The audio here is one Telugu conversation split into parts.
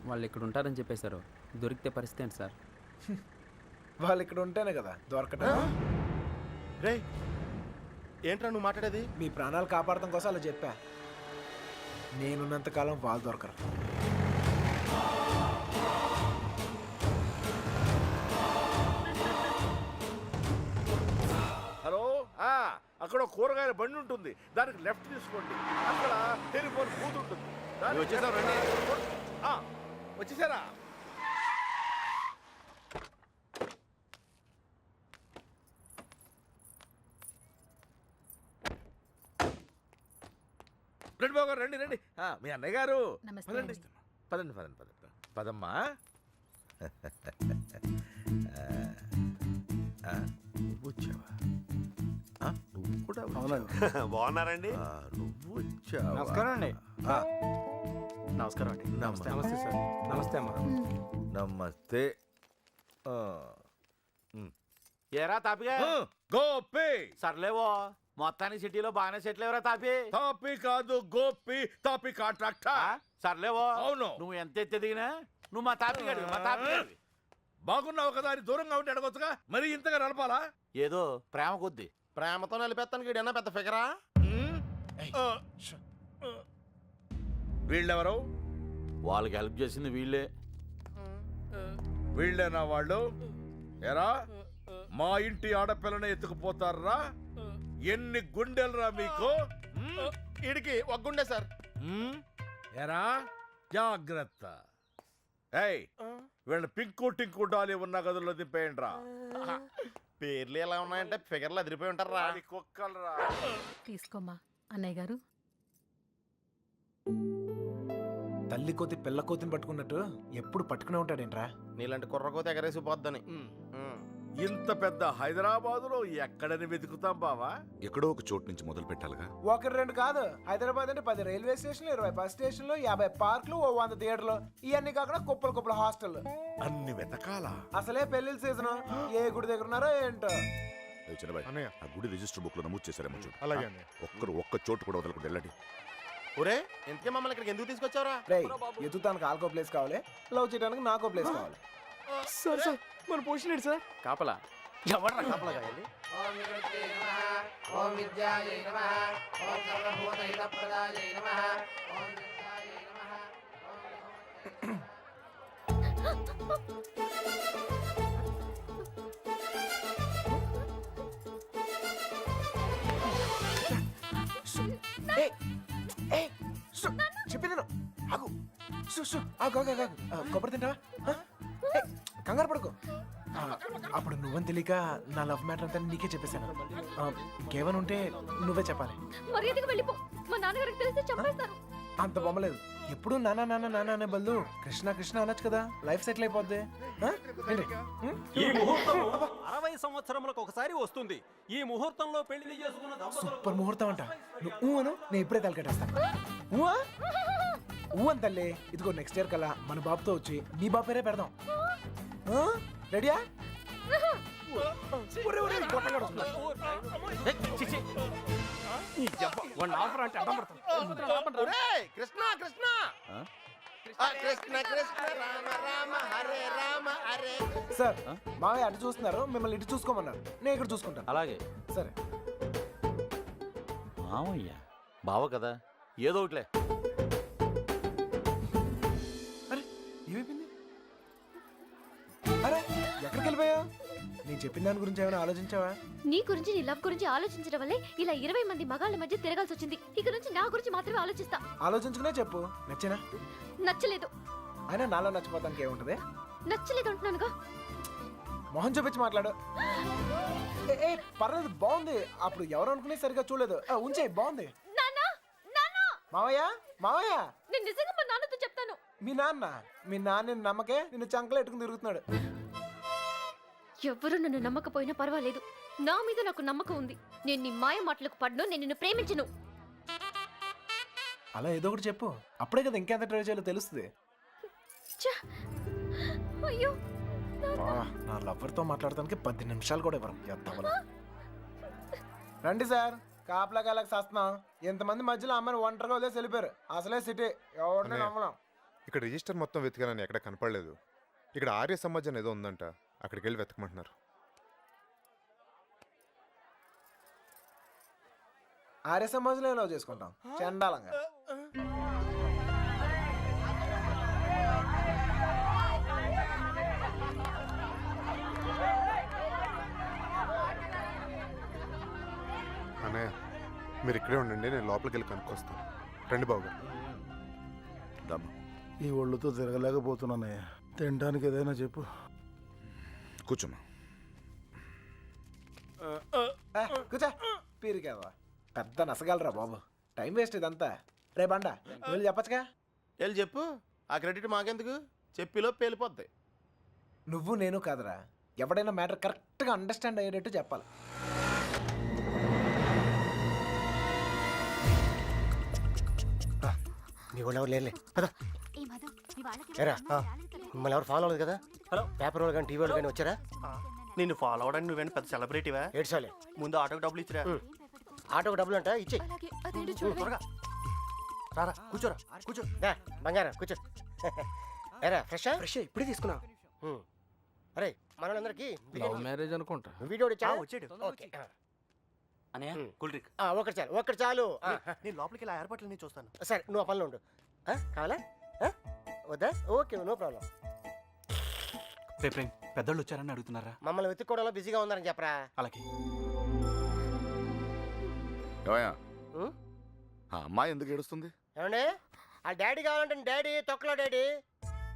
వాళ్ళు ఇక్కడ ఉంటారని చెప్పేశారు. దొరికితే పరిస్థితి ఏంటి సార్? వాళ్ళు ఇక్కడ ఉంటేనే కదా దొరకటం. రే ఏంట్రా నువ్వు మాట్లాడేది? మీ ప్రాణాలు కాపాడటం కోసం అలా చెప్పా. నేనున్నంత కాలం వాళ్ళు దొరకరు. హలో, అక్కడ కూరగాయల బండి ఉంటుంది, దానికి లెఫ్ట్ తీసుకోండి. అక్కడ టెలిఫోన్ బూత్ ఉంటుంది. మీరు వచ్చేసారు, రండి. వచ్చేసారా? రండి బాబు గారు, రండి రండి. మీ అన్నయ్య గారు పదండి పదండి పదండి పదండి పదమ్మా. నువ్వు వచ్చావా? నువ్వు కూడా బాగున్నారండి? నువ్వు వచ్చావా? నమస్కారం అండి. నమస్కారం అండి. నమస్తే సార్. నమస్తే అమ్మా. నమస్తే. ఏరా తాపిగా గోపి. సర్లేవో మొత్తానికి సిటీలో బాగానే సెటిల్ ఎవరా తాపి? తాపి కాదు గోపి, తాపి కాంట్రాక్టర్. సర్లేవో అవును. నువ్వు ఎంత ఎదిగినా నువ్వు మా తాపి గడివి, మా తాపి గడివి. బాగున్నావు కదా అని దూరంగా ఉంటే అడగొచ్చుగా, మరి ఇంతగా నడపాలా? ఏదో ప్రేమ కొద్ది. ప్రేమతో నిలిపేస్తాను వీడన్నా పెద్ద ఫిగరా? వీళ్ళెవరు? వాళ్ళకి హెల్ప్ చేసింది వీళ్ళే. వీళ్ళేనా వాళ్ళు? ఎరా మా ఇంటి ఆడపిల్లని ఎత్తుకుపోతారా? ఎన్ని గుండెలరా మీకు? వీడికి ఒగ్గుండే సార్. ఎరా జాగ్రత్త. ఏయ్, వీళ్ళ పింకు టింకు డాలి ఉన్న గదుల్లో దింపేయండి రా. పేర్లు ఎలా ఉన్నాయంటే ఫిగర్లు అదిరిపోయి ఉంటారా? కుక్కలరా. తీసుకోమ్మా అన్నయ్య గారు. తల్లి కోతి పిల్ల కోతిని పట్టుకున్నట్టు ఎప్పుడు పట్టుకునే ఉంటాడేంట్రా? నీలాంటి కుర్రకోత ఎగరేసి పోద్దని. ఇంత పెద్ద హైదరాబాదులో ఎక్కడని వెతుకుతాం బావా? ఎక్కడో ఒక చోటు నుంచి మొదలు పెట్టాలిగా. ఒకటి రెండు కాదు, హైదరాబాద్ అంటే 10 రైల్వే స్టేషన్లు, 20 బస్ స్టేషన్లు, 50 పార్కులు, 100 థియేటర్లు, ఇవన్నీ కాకుండా కుప్పలు కుప్పల హాస్టల్. అన్ని వెతకాలా? అసలే పెళ్లిళ్ళ సీజన్. ఏ గుడి దగ్గర ఉన్నారో ఏంటో. చిన్నబాయ్, ఆ గుడి రిజిస్టర్ బుక్ లో నమోదు చేశారేమో చూడు. అలాగే. ఒక్క చోటు కూడా వదలకుండా వెళ్ళండి. ఒరే ఇంతకీ మమ్మల్ని ఇక్కడికి ఎందుకు తీసుకొచ్చావురా? రేయ్, ఎత్తుతానికి ఆల్కో ప్లేస్ కావాలి, లవ్ చేయడానికి నాకో ప్లేస్ కావాలి. సార్ సార్ మన పొజిషన్ ఏంటి సార్? కాపలా. ఎవడ్రా కాపలా కాయాలి? చెప్పింది ఆగు. కొబ్బరి తింటావా? కంగారు పడుకో. అప్పుడు నువ్వని తెలియక నా లవ్ మ్యాటర్ అంతా నీకే చెప్పేశాను. ఇంకేమైనా ఉంటే నువ్వే చెప్పాలి. మర్యాదగా వెళ్ళిపో, మా నాన్నగారికి తెలిస్తే చంపేస్తారు. అంత బొమ్మలేదు. ఎప్పుడు నాన్న నాన్న నాన్న అనే బదులు కృష్ణ కృష్ణ అనొచ్చు కదా, లైఫ్ సెటిల్ అయిపోద్ది. ఈ ముహూర్తం 60 సంవత్సరములకు ఒకసారి వస్తుంది. ఈ ముహూర్తంలో పెళ్లి చేసుకున్న సూపర్ ముహూర్తం అంట. నువ్వు అను, నేను ఇప్పుడే తలకెట్టేస్తాను. ఊ అని తల్లి. ఇదిగో నెక్స్ట్ ఇయర్ కల్లా మన బాబుతో వచ్చి నీ బాబు పేరే పెడదాం. రెడీయా? కృష్ణ కృష్ణ కృష్ణ కృష్ణ రామ రామ హరే రామ హరే. సార్, మావయ్య అటు చూస్తున్నారు, మిమ్మల్ని ఇటు చూసుకోమన్నారు. నేను ఇక్కడ చూసుకుంటాను. అలాగే. సరే. మామయ్య బావ కదా, ఏదో ఒకట్లే. అరే ఏమైపోయింది? అరే ఎక్కడికి వెళ్ళిపోయావు? నేను చెప్పిన దాని గురించి ఏమైనా ఆలోచించావా? నీ గురించి, నీ లవ్ గురించి ఆలోచించడం వల్లే ఇలా 20 మంది మగాళ్ళ మధ్య తిరగాల్సి వచ్చింది. ఇక నుంచి నా గురించి మాత్రమే ఆలోచిస్తా. ఆలోచించుకునే చెప్పు. నచ్చేనా? నచ్చలేదు. అయినా నాలో నచ్చిపోతానికి ఏముంటది? నచ్చలేదు అంటున్నానుగా. మొహం చూపించి మాట్లాడు. ఏ పర్లేదు, బాగుంది. అప్పుడు ఎవరు అనుకునే సరిగా చూడలేదు. ఉంచే, బాగుంది. నాన్నా, నాన్నా. మావయ్య మావయ్య, నేను నిజంగా మా నాన్నతో చెప్తాను. మీ నాన్న నమ్మకే నిన్ను చంకలో ఎట్టుకుని తిరుగుతున్నాడు. ఎవ్వరూ నన్ను నమ్మకపోయినా పర్వాలేదు, నా మీద నాకు నమ్మకం ఉంది. నేను నీ మాయ మాటలకు పడ్ను, నేను నిన్ను ప్రేమించను. అలా ఏదో ఒకటి చెప్పు, అప్పుడే కదా ఇంకెంత ట్రై చేయాలో తెలుస్తుంది. అయ్యో, నా లవర్తో మాట్లాడటానికి 10 నిమిషాలు కూడా ఇవ్వరు. రండి సార్, కాపలా కాలకు సస్తున్నాం. ఎంతమంది మధ్యలో అమ్మాయిని ఒంటరిగా వదిలేసి వెళ్ళిపోయారు. అసలే సిటీ, ఎవరిని నమ్మలేం. ఇక్కడ రిజిస్టర్ మొత్తం వెతికానని ఎక్కడ కనపడలేదు. ఇక్కడ ఆర్య సమాజ్ అని ఏదో ఉందంట, అక్కడికి వెళ్ళి వెతకమంటున్నారు. ఆర్య సమాజంలో లవ్ చేసుకుంటాం చండాలంగా. అన్నయ్య మీరు ఇక్కడే ఉండండి, నేను లోపలికి వెళ్ళి కనుక్కొస్తాను. రండి బాబు గారు. ఈ ఒళ్ళుతో తిరగలేకపోతున్నానయ్య. తినడానికి ఏదైనా చెప్పు. కూర్చోమ్మా. కూర్చో. పీరికేవా పెద్ద నసగలరా బాబు. టైం వేస్ట్ ఇదంతా. రే బండ వెళ్ళి చెప్పచ్చుగా. వెళ్ళి చెప్పు, ఆ క్రెడిట్ మాకెందుకు, చెప్పిలో పేలిపోద్ది. నువ్వు నేను కాదురా, ఎవడైనా మ్యాటర్ కరెక్ట్గా అండర్స్టాండ్ అయ్యేటట్టు చెప్పాలి. మీ వాళ్ళు ఎవరు లేరులే పద. ఏరా మిమ్మల్ని ఎవరు ఫాలో అవ్వలేదు కదా? హలో పేపర్ వాళ్ళు కానీ టీవీ వాళ్ళు కానీ వచ్చారా? నిన్ను ఫాలో అవడానికి నువ్వేంటి పెద్ద సెలబ్రిటీవా? ఏడ్చాలే. ముందు ఆటోకి డబ్బులు ఇచ్చిరా. ఆటోకి డబ్బులు అంట ఇచ్చేయి. త్వరగా రారా, కూర్చోరా, కూర్చో. బంగారం కూర్చో. ఏరా ఫ్రెషా? ఫ్రెష్ ఇప్పుడే తీసుకున్నా. అరే మనోళ్ళందరికీ లవ్ మ్యారేజ్ అనుకుంటా. వీడియో వచ్చాడు. ఓకే అనయ్య కూల్ డ్రింక్. ఒకటి చాలు, ఒకటి చాలు. నేను లోపలికి ఇలా ఏర్పాట్లు నేను చూస్తాను. సరే నువ్వు ఆ పనిలో ఉండు. కావాలా? వద్దా? Okay no problem. రేపు పెద్దోళ్ళు వచ్చారని అడుగుతున్నారా? మమ్మల్ని వెతుక్కోవడంలో బిజీగా ఉన్నారని చెప్పరా. అలాగే. ఏమయ్యా, ఉం? ఆ అమ్మాయి ఎందుకు ఏడుస్తుంది? ఏమండి ఆ డాడీ కావాలంటే డాడీ తొక్కలో డాడీ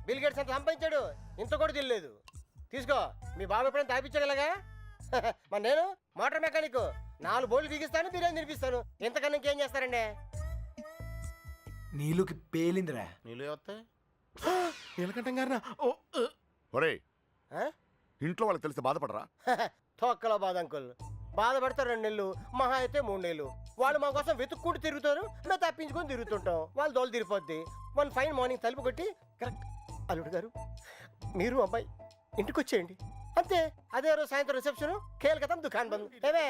బిల్ గేట్స్ అంత సంపాదించాడు, ఇంత కూడా తెలియలేదు. తీసుకో, మీ బాబు ఎప్పుడైనా తాపించగలగా? మరి నేను మోటార్ మెకానిక్, 4 బోర్లు బిగిస్తాను, బిర్యానీ తినిపిస్తాను. ఇంతకన్నా ఇంకేం చేస్తారండి? నీళ్ళకి పేలిందిరా. నీళ్ళు వస్తాయి. నీలకంఠం గారినా? ఒరేయ్, ఇంట్లో వాళ్ళకి తెలిస్తే బాధపడరా? తొక్కలో బాధ అంకుల్. బాధపడతారు 2 నెలలు, మహా అయితే 3 నెలలు. వాళ్ళు మా కోసం వెతుక్కుంటూ తిరుగుతారు, మేము తప్పించుకొని తిరుగుతుంటాం. వాళ్ళు దోలు తిరిగిపోద్ది. 1 ఫైన్ మార్నింగ్ తలుపు కొట్టి కరెక్ట్ అల్లుడు గారు మీరు అబ్బాయి ఇంటికి వచ్చేయండి అంతే. అదే రోజు సాయంత్రం రిసెప్షన్, కేల్కతం దుకాన్ బంద్. ఏమే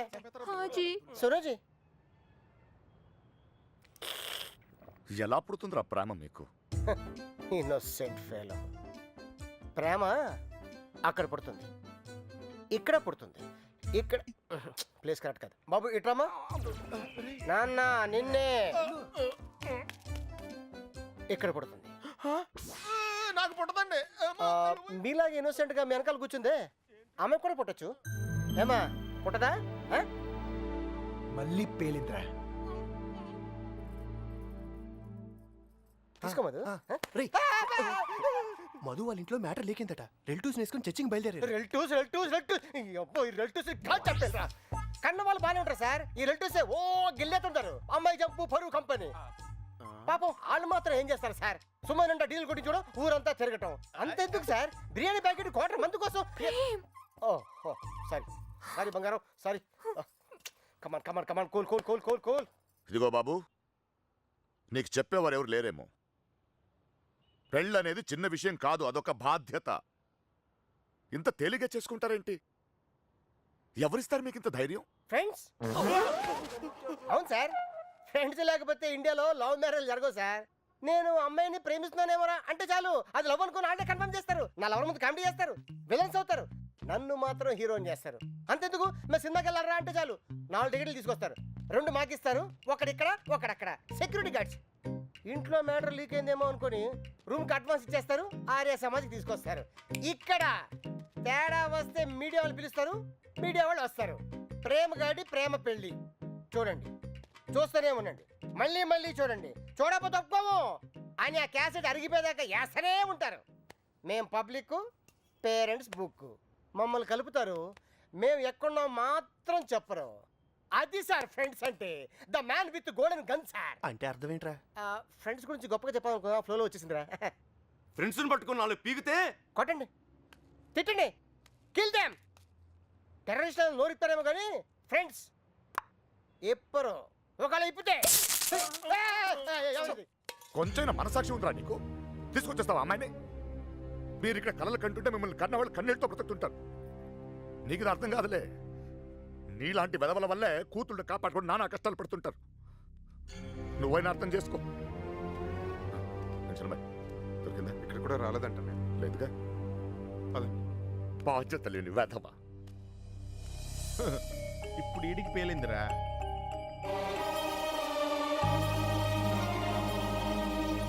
సురోజీ ఎలా పుడుతుందిరా ప్రేమ మీకు? Innocent fellow. ప్రేమ అక్కడ పుడుతుంది, ఇక్కడ పుడుతుంది. ఇక్కడ ప్లేస్ కరెక్ట్ కాదు బాబు. ఇట్రామా నాన్న, నిన్నే ఇక్కడ పుడుతుంది. నాకు పుట్టదండి. మీలాగా ఇన్నోసెంట్ గా మీ వెనకాల కూర్చుందే ఆమె కూడా పుట్టచ్చు. ఏమా పుట్టదా? మళ్ళీ పేలిందిరా. తీసుకో మధు. మధు వాళ్ళ ఇంట్లో మ్యాటర్ లేకిందట. రిలేటివ్స్ వేసుకుని చర్చింగ్ బయలుదేరారు. రిలేటివ్స్ చెప్పారా? కన్న వాళ్ళు బాగానే ఉంటారు సార్. ఈ రిలేటివ్స్ ఓ గిల్లేతుంటారు. అమ్మాయి జంపు పరువు కంపెనీ. పాపం వాళ్ళు మాత్రం ఏం చేస్తారు సార్? సుమారంట డీల్ కొట్టి చూడ ఊరంతా తిరగటం. అంతెందుకు సార్, బిర్యానీ ప్యాకెట్ క్వార్టర్ మందు కోసం. ఓ సారీ సారీ బంగారం, sorry. Come on come on come on, cool cool cool cool cool. ఇదిగో బాబు, నీకు చెప్పేవారు ఎవరు లేరేమో. పెళ్ళనేది చిన్న విషయం కాదు, అదొక బాధ్యత. ఇంత తేలిగ్గా చేసుకుంటారేంటి? ఎవరిస్తారు మీకు ఇంత ధైర్యం? ఫ్రెండ్స్. అవును సార్, ఫ్రెండ్స్ లేకపోతే ఇండియాలో లవ్ మ్యారేజ్ జరగవు సార్. నేను అమ్మాయిని ప్రేమిస్తున్నానేమోరా అంటే చాలు, అది లవ్ అనుకుని అంటే కన్ఫర్మ్ చేస్తారు. నా లవర్ ముందు కామెడీ చేస్తారు, విలన్స్ అవుతారు. నన్ను మాత్రం హీరోని చేస్తారు. అంతెందుకు, మేము సినిమాకి వెళ్ళారా అంటే చాలు 4 టికెట్లు తీసుకొస్తారు. 2 మాకిస్తారు, ఒకడిక్కడ ఒకడక్కడ. Security guards. ఇంట్లో మ్యాటర్ లీక్ అయిందేమో అనుకుని రూమ్కి అడ్వాన్స్ ఇచ్చేస్తారు. ఆర్య సమాజ్కి తీసుకొస్తారు. ఇక్కడ తేడా వస్తే మీడియా వాళ్ళు పిలుస్తారు, మీడియా వాళ్ళు వస్తారు. ప్రేమ గాడి ప్రేమ పెళ్ళి చూడండి, చూస్తూనే ఉండండి, మళ్ళీ మళ్ళీ చూడండి. చూడకపోతే ఒప్పుకోము అని ఆ క్యాసెట్ అరిగిపోయేదాకా వేస్తూనే ఉంటారు. మేం పబ్లిక్, పేరెంట్స్ బుక్. మమ్మల్ని కలుపుతారు, మేము ఎక్కడున్నాం మాత్రం చెప్పరు. అది సార్ ఫ్రెండ్స్ అంటే. The man with golden gun sir. అంటే అర్థం ఏంట్రా? ఫ్రెండ్స్ గురించి గొప్పగా చెప్పాలనుకున్నా, ఫ్లోలో వచ్చేసిందిరా. ఫ్రెండ్స్ని పట్టుకుని 4 పీకితే కొట్టండి, తిట్టండి, కిల్ దెమ్. టెర్రరిస్టులను నోరిస్తారేమో కానీ ఫ్రెండ్స్ ఎప్పరు. ఒకవేళ ఇప్పితే కొంచెం మనసాక్షి ఉందిరా నీకు? తీసుకొచ్చేస్తావా అమ్మాయిని? మీరు ఇక్కడ కలలు కంటుంటే మిమ్మల్ని కన్నవాళ్ళు కన్నీళ్ళతో బ్రతుకుతుంటారు. నీకు ఇది అర్థం కాదులే. నీలాంటి వెదవల వల్లే కూతుళ్ళు కాపాడుకొని నానా కష్టాలు పడుతుంటారు. నువ్వైనా అర్థం చేసుకో. కూడా రాలేదంట నేను. లేదుగా పద. బాధ్యత లేని వెధవ. ఇప్పుడు ఈడికి పేలిందిరా